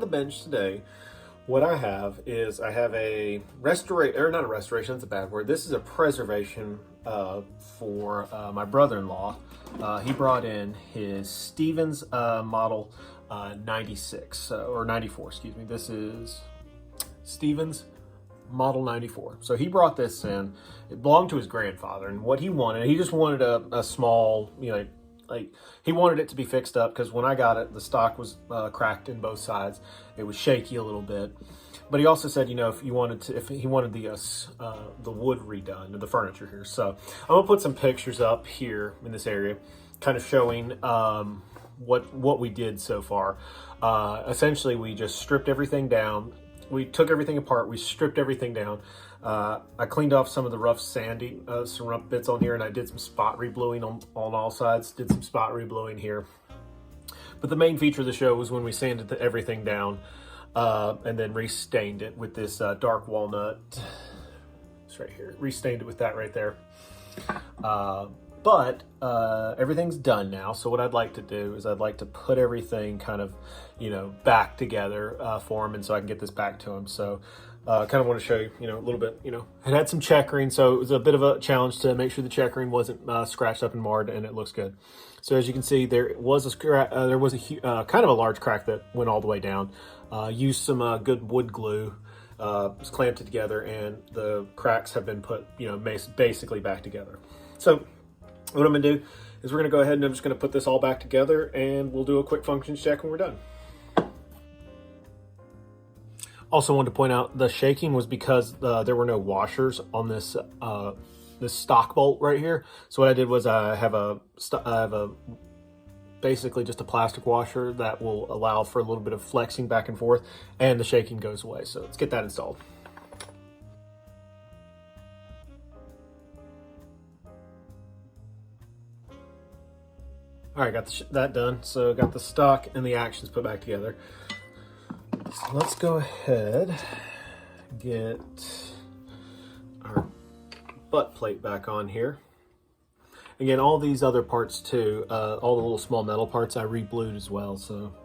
the bench today, what I have is I have a restoration, or not a restoration, that's a bad word. This is a preservation for my brother-in-law. He brought in his Stevens model 96, or 94, excuse me. This is Stevens model 94. So he brought this in. It belonged to his grandfather, and what he wanted, he just wanted a small, like he wanted it to be fixed up, because when I got it, the stock was cracked in both sides. It was shaky a little bit. But he also said, if he wanted the wood redone, the furniture here. So I'm gonna put some pictures up here in this area, kind of showing what we did so far. Essentially, we just stripped everything down. We took everything apart. We stripped everything down. I cleaned off some of the rough sandy, some rough bits on here, and I did some spot rebluing on all sides. Did some spot rebluing here. But the main feature of the show was when we sanded everything down and then restained it with this dark walnut. It's right here. Restained it with that right there. But everything's done now. So what I'd like to do is I'd like to put everything kind of, back together for him, and so I can get this back to him. So kind of want to show you, a little bit, it had some checkering. So it was a bit of a challenge to make sure the checkering wasn't scratched up and marred, and it looks good. So as you can see, there was a kind of a large crack that went all the way down. Used some good wood glue, clamped it together, and the cracks have been put, basically back together. So what I'm gonna do is we're gonna go ahead and I'm just gonna put this all back together, and we'll do a quick functions check when we're done. Also wanted to point out the shaking was because there were no washers on this this stock bolt right here. So what I did was I have basically just a plastic washer that will allow for a little bit of flexing back and forth, and the shaking goes away. So let's get that installed. All right, got that done. So got the stock and the actions put back together. So let's go ahead and get our butt plate back on here. Again, all these other parts too, all the little small metal parts, I re-blued as well. So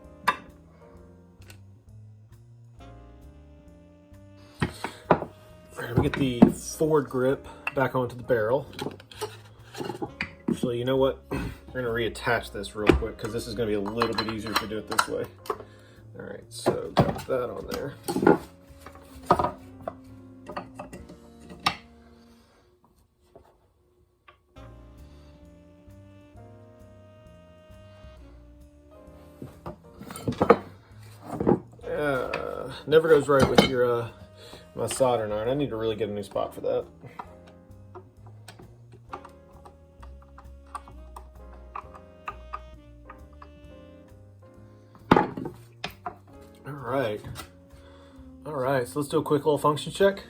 all right, we get the forward grip back onto the barrel. Actually, you know what? We're gonna reattach this real quick, because this is gonna be a little bit easier to do it this way. All right, so got that on there. Never goes right with your my soldering iron. I need to really get a new spot for that. All right, so let's do a quick little function check.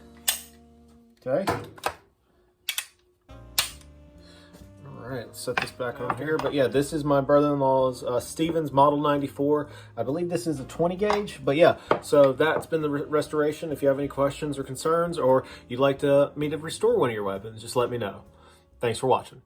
Okay. All right, let's set this back on here. But yeah, this is my brother-in-law's Stevens Model 94. I believe this is a 20 gauge, but yeah, so that's been the restoration. If you have any questions or concerns, or you'd like me to restore one of your weapons, just let me know. Thanks for watching.